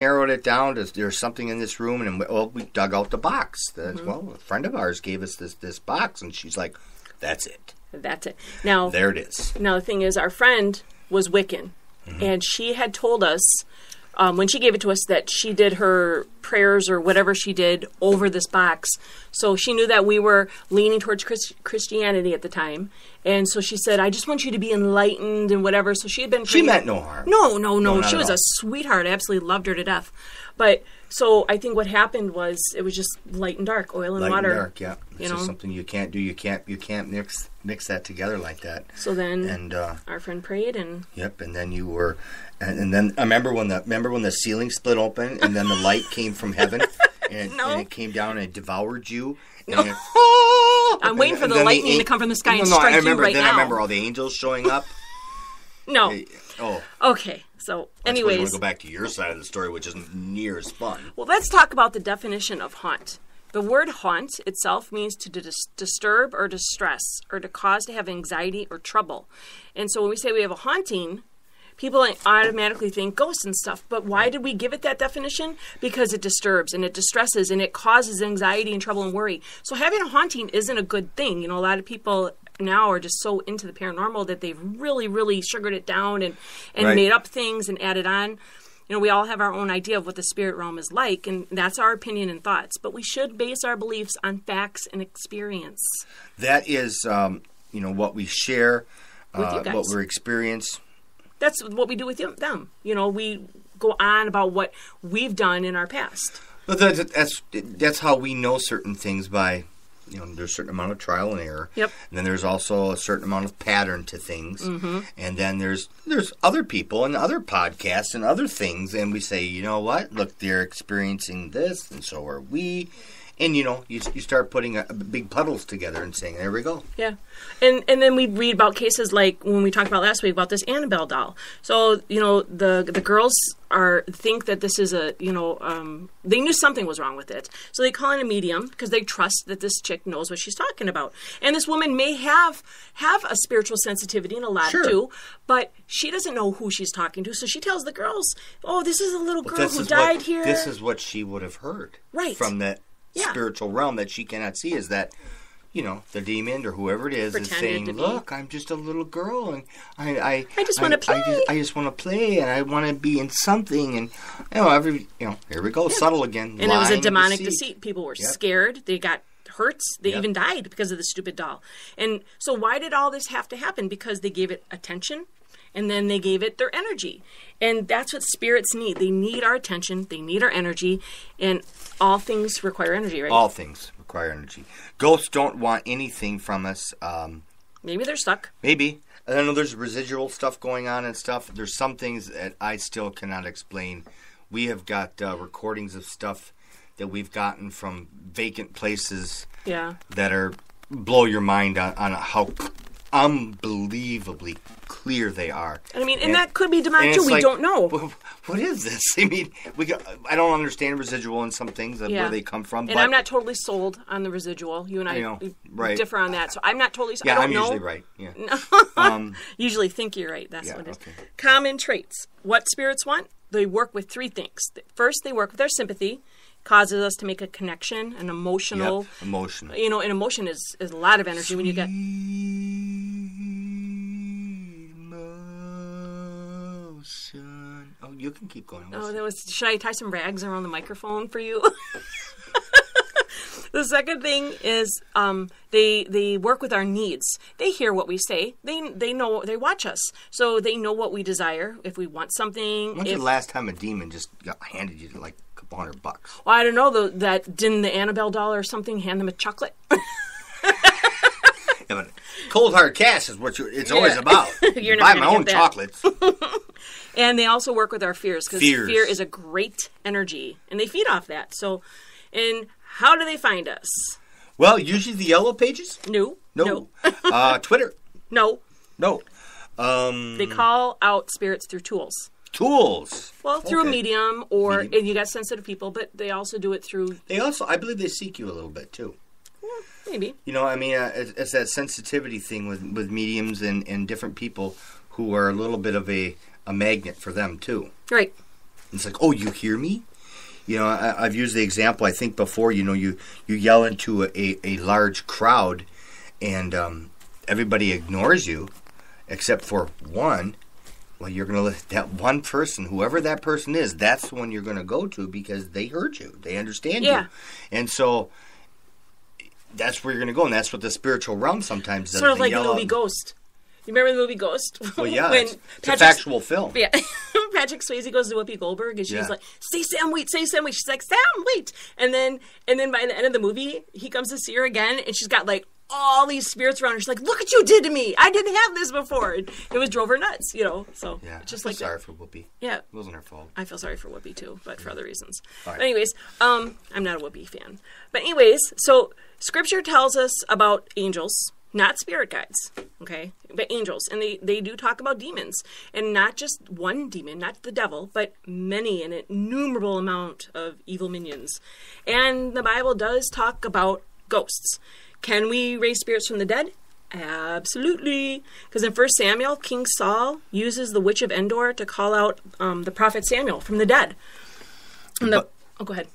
narrowed it down to there's something in this room, and we dug out the box. Well, a friend of ours gave us this box, and she's like, "That's it. That's it." Now there it is. Now the thing is, our friend was Wiccan, and she had told us when she gave it to us that she did her prayers or whatever she did over this box. So she knew that we were leaning towards Christianity at the time. And so she said, I just want you to be enlightened and whatever. So she had been... She meant no harm. No. She was a sweetheart. I absolutely loved her to death. But so I think what happened was it was just light and dark, oil and water. Light and dark, yeah. It's just something you can't do. You can't mix that together like that. So then our friend prayed and... Yep, and then you were... And then I remember when the ceiling split open and then the light came from heaven and it came down and it devoured you. And I'm waiting for the lightning to come from the sky and strike you right now. I remember all the angels showing up. No. Okay. So, anyways, I want to go back to your side of the story, which isn't near as fun. Well, let's talk about the definition of haunt. The word haunt itself means to disturb or distress or to cause to have anxiety or trouble. And so when we say we have a haunting, people automatically think ghosts and stuff. But why did we give it that definition? Because it disturbs and it distresses and it causes anxiety and trouble and worry. So having a haunting isn't a good thing. You know, a lot of people now are just so into the paranormal that they've really, really sugared it down and made up things and added on. You know, we all have our own idea of what the spirit realm is like, and that's our opinion and thoughts. But we should base our beliefs on facts and experience. That is, what we share, with you guys. What we experience. That's what we do with them. You know, we go on about what we've done in our past. But that's how we know certain things by, there's a certain amount of trial and error. Yep. And then there's also a certain amount of pattern to things. Mm-hmm. And then there's other people and other podcasts and other things. And we say, you know what? Look, they're experiencing this, and so are we. And, you start putting big puddles together and saying, there we go. Yeah. And then we read about cases like when we talked about last week about this Annabelle doll. So, the girls think that this is they knew something was wrong with it. So they call in a medium because they trust that this chick knows what she's talking about. And this woman may have a spiritual sensitivity, and a lot do, but she doesn't know who she's talking to. So she tells the girls, oh, this is a little girl who died here. This is what she would have heard. Right. From that spiritual realm that she cannot see, is that the demon or whoever it is saying, look, I'm just a little girl and I just want to play. I just want to play and I want to be in something, and here we go, subtle again. And it was a demonic deceit. People were scared. They got hurts. They even died because of the stupid doll. And so why did all this have to happen? Because they gave it attention. And then they gave it their energy. And that's what spirits need. They need our attention. They need our energy. And all things require energy, right? All things require energy. Ghosts don't want anything from us. Maybe they're stuck. Maybe. I know there's residual stuff going on and stuff. There's some things that I still cannot explain. We have got recordings of stuff that we've gotten from vacant places that are blow your mind on how unbelievably clear they are. And that could be demonic too. We don't know. What is this? I don't understand residual in some things where they come from. And I'm not totally sold on the residual. You and I differ on that. So I'm not totally sold. Yeah, I don't know. Usually right. Yeah. Usually think you're right. That's what it is. Okay. Common traits. What spirits want? They work with three things. First, they work with our sympathy. Causes us to make a connection, an emotional... Yep, emotion. An emotion is a lot of energy when you get... Emotion. Oh, you can keep going. Should I tie some rags around the microphone for you? The second thing is they work with our needs. They hear what we say. They know, they watch us. So they know what we desire. If we want something... When's the last time a demon just handed you like $200? Well, I don't know. Didn't the Annabelle doll or something hand them a chocolate? But cold hard cash is what it's always about. You're buy my own chocolates. And they also work with our fears, because fear is a great energy, and they feed off that. So, and how do they find us? Well, usually the yellow pages. No. Twitter. No. They call out spirits through tools. Well, through a medium, and you got sensitive people, but they also do it through... I believe they seek you a little bit, too. Well, maybe. It's that sensitivity thing with mediums and different people who are a little bit of a magnet for them, too. Right. It's like, oh, you hear me? You know, I've used the example, I think, before. You know, you yell into a large crowd, and everybody ignores you, except for one. Well, you're going to let that one person, whoever that person is, that's the one you're going to go to because they heard you. They understand you. And so that's where you're going to go, and that's what the spiritual realm sometimes does. Sort of like the movie Ghost. You remember the movie Ghost? Well, yeah, it's a factual film. Yeah. Patrick Swayze goes to Whoopi Goldberg, and she's like, say Sam Wheat, say Sam Wheat. She's like, Sam Wheat. And then by the end of the movie, he comes to see her again, and she's got like all these spirits around her. She's like, look what you did to me. I didn't have this before. And it drove her nuts, you know. So just like sorry for Whoopi. Yeah. It wasn't her fault. I feel sorry for Whoopi too, but for other reasons. Right. But anyways, I'm not a Whoopi fan. But anyways, so Scripture tells us about angels, not spirit guides, okay, but angels. And they do talk about demons. And not just one demon, not the devil, but many, an innumerable amount of evil minions. And the Bible does talk about ghosts. Can we raise spirits from the dead? Absolutely. Because in 1 Samuel, King Saul uses the witch of Endor to call out the prophet Samuel from the dead. And go ahead.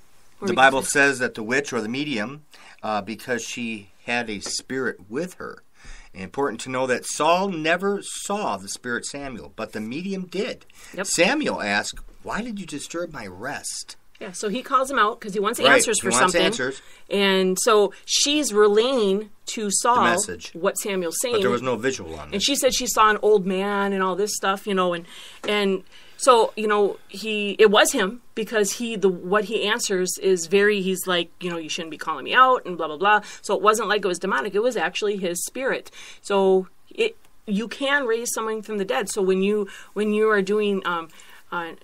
The Bible says that the witch or the medium, because she had a spirit with her. And important to know that Saul never saw the spirit Samuel, but the medium did. Yep. Samuel asked, why did you disturb my rest? Yeah, so he calls him out because he wants answers for something. Answers. And so she's relaying to Saul what Samuel's saying. But there was no visual on it. And she said she saw an old man and all this stuff, you know, and so, you know, it was him because what he answers is he's like, you know, you shouldn't be calling me out and blah, blah, blah. So it wasn't like it was demonic. It was actually his spirit. So you can raise someone from the dead. So when you are doing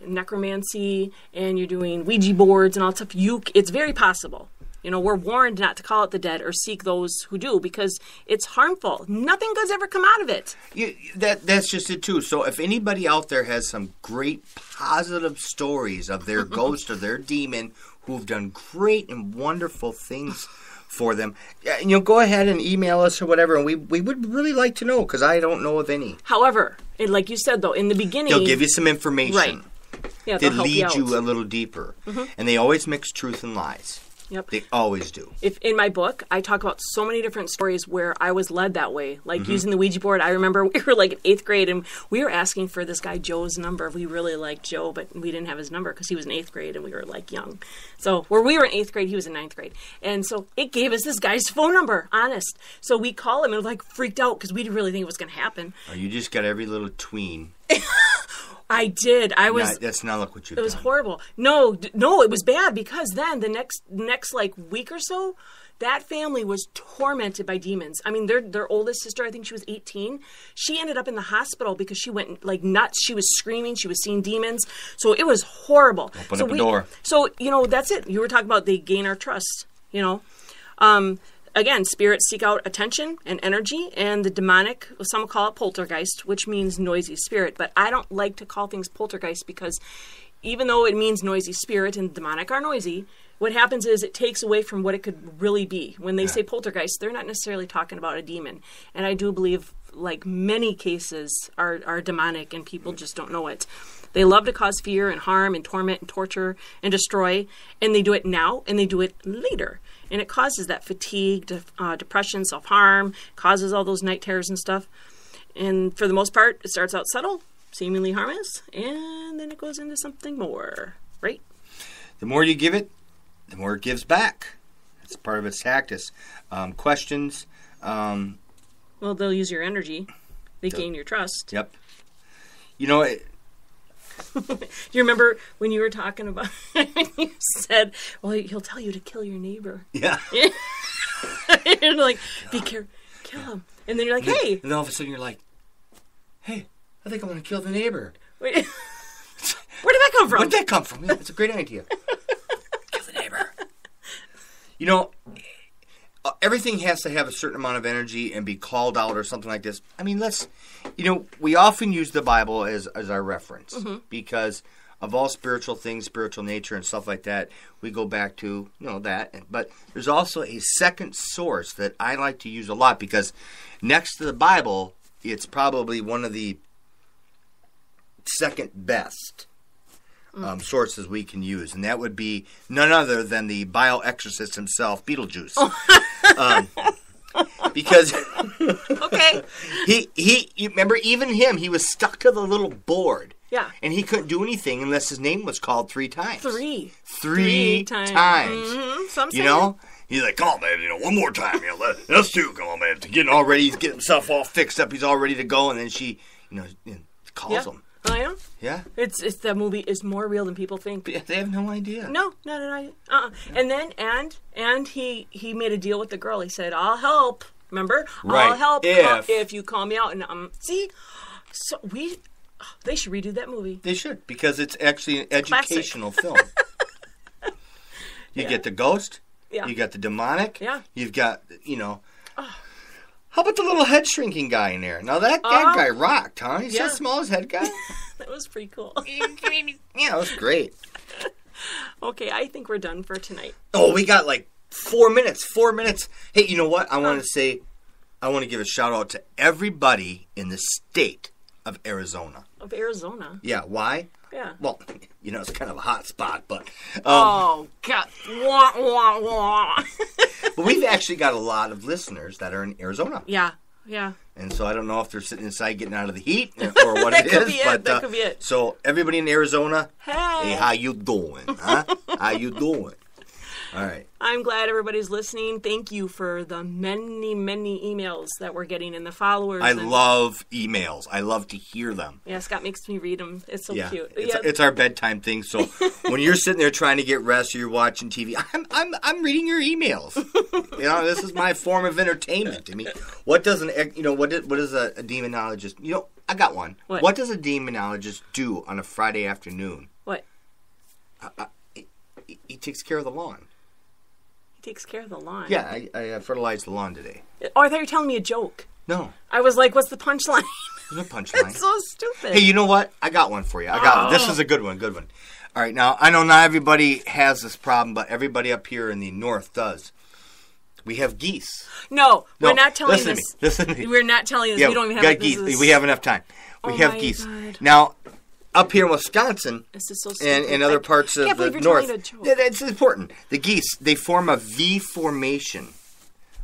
necromancy and you're doing Ouija boards and all that stuff, it's very possible. You know, we're warned not to call out the dead or seek those who do because it's harmful. Nothing good's ever come out of it. That's just it, too. So if anybody out there has some great positive stories of their ghost or their demon who've done great and wonderful things for them, you know, go ahead and email us or whatever, and we would really like to know because I don't know of any. However, like you said, though, in the beginning... They'll give you some information. Right. Yeah, they lead you a little deeper. Mm-hmm. And they always mix truth and lies. Yep. They always do. In my book, I talk about so many different stories where I was led that way. Like using the Ouija board. I remember we were like in 8th grade and we were asking for this guy Joe's number. We really liked Joe, but we didn't have his number because he was in 8th grade and we were like young. So where we were in 8th grade, he was in 9th grade. And so it gave us this guy's phone number, honest. So we call him and we're like freaked out because we didn't really think it was going to happen. Oh, you just got every little tween. I did. That's not like what you've done. It was horrible. No, it was bad because then the next like week or so, that family was tormented by demons. I mean, their oldest sister, I think she was 18. She ended up in the hospital because she went like nuts. She was screaming. She was seeing demons. So it was horrible. Open up the door. So, you know, that's it. You were talking about they gain our trust, you know. Again, spirits seek out attention and energy, and the demonic, some will call it poltergeist, which means noisy spirit. But I don't like to call things poltergeist because even though it means noisy spirit and demonic are noisy, what happens is it takes away from what it could really be. When they say poltergeist, they're not necessarily talking about a demon. And I do believe, like many cases, are demonic and people just don't know it. They love to cause fear and harm and torment and torture and destroy, and they do it now and they do it later. And it causes that fatigue, depression, self-harm, causes all those night terrors and stuff. And for the most part, it starts out subtle, seemingly harmless, and then it goes into something more, right? The more you give it, the more it gives back. That's part of its tactics. Questions. Well, they'll use your energy. They gain your trust. Yep. You know, do you remember when you were talking about, you said, well, he'll tell you to kill your neighbor. Yeah. You're like, be careful, kill him. And then you're like, hey. And then all of a sudden you're like, hey, I think I'm going to kill the neighbor. Wait. Where did that come from? Where did that come from? Yeah, it's a great idea. Kill the neighbor. You know, everything has to have a certain amount of energy and be called out or something like this. I mean, we often use the Bible as our reference because of all spiritual things, spiritual nature and stuff like that, we go back to, that. But there's also a second source that I like to use a lot because next to the Bible, it's probably one of the second best sources we can use, and that would be none other than the bioexorcist himself, Beetlejuice. Because Okay. you remember, even him, he was stuck to the little board. Yeah. And he couldn't do anything unless his name was called 3 times. Three times. Mm-hmm. So I'm You saying, know? He's like, come on, man, one more time. Let's do it. Come on, man. Getting all ready. He's getting himself all fixed up. He's all ready to go. And then she, calls him. Oh, yeah? Yeah. It's that movie is more real than people think. But they have no idea. No, not an idea. And then, and he made a deal with the girl. He said, I'll help. Remember? Right. I'll help If you call me out. And see? So they should redo that movie. They should, because it's actually an educational film. You get the ghost. Yeah. You got the demonic. Yeah. You've got, How about the little head shrinking guy in there? Now that guy rocked, huh? He's so small, his head guy. That was pretty cool. Yeah, it was great. Okay, I think we're done for tonight. Oh, we got like 4 minutes. 4 minutes. Hey, you know what? I want to give a shout out to everybody in the state of Arizona. Of Arizona? Yeah, why? Yeah. Well, it's kind of a hot spot, but... oh, God. Wah, wah, wah. But we've actually got a lot of listeners that are in Arizona. Yeah. And so I don't know if they're sitting inside getting out of the heat or what it is. That could be it. So everybody in Arizona, hey, how you doing? Huh? How you doing? All right. I'm glad everybody's listening. Thank you for the many, many emails that we're getting and the followers. I love emails. I love to hear them. Yeah, Scott makes me read them. It's so cute. It's our bedtime thing. So when you're sitting there trying to get rest or you're watching TV, I'm reading your emails. This is my form of entertainment. I mean, what does what does a demonologist? I got one. What does a demonologist do on a Friday afternoon? What? He takes care of the lawn. Takes care of the lawn. Yeah, I fertilized the lawn today. Oh, I thought you were telling me a joke. No. I was like, what's the punchline? There's no punchline. It's so stupid. Hey, you know what? I got one for you. This is a good one. Good one. All right, now, I know not everybody has this problem, but everybody up here in the north does. We have geese. No, we're not telling this. Listen to me. We're not telling this. Yeah, we don't even have have geese. We have enough time. We have geese. God. Now, up here in Wisconsin this is so stupid. and other parts of the north, it's important. The geese, they form a V formation.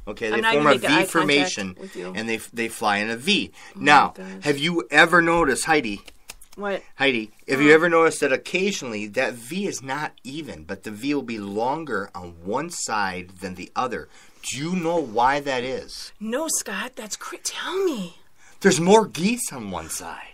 Okay, they form a V formation, and they fly in a V. Now, have you ever noticed, Heidi? What? Heidi, have you ever noticed that occasionally that V is not even, but the V will be longer on one side than the other? Do you know why that is? No, Scott, that's Tell me. There's more geese on one side.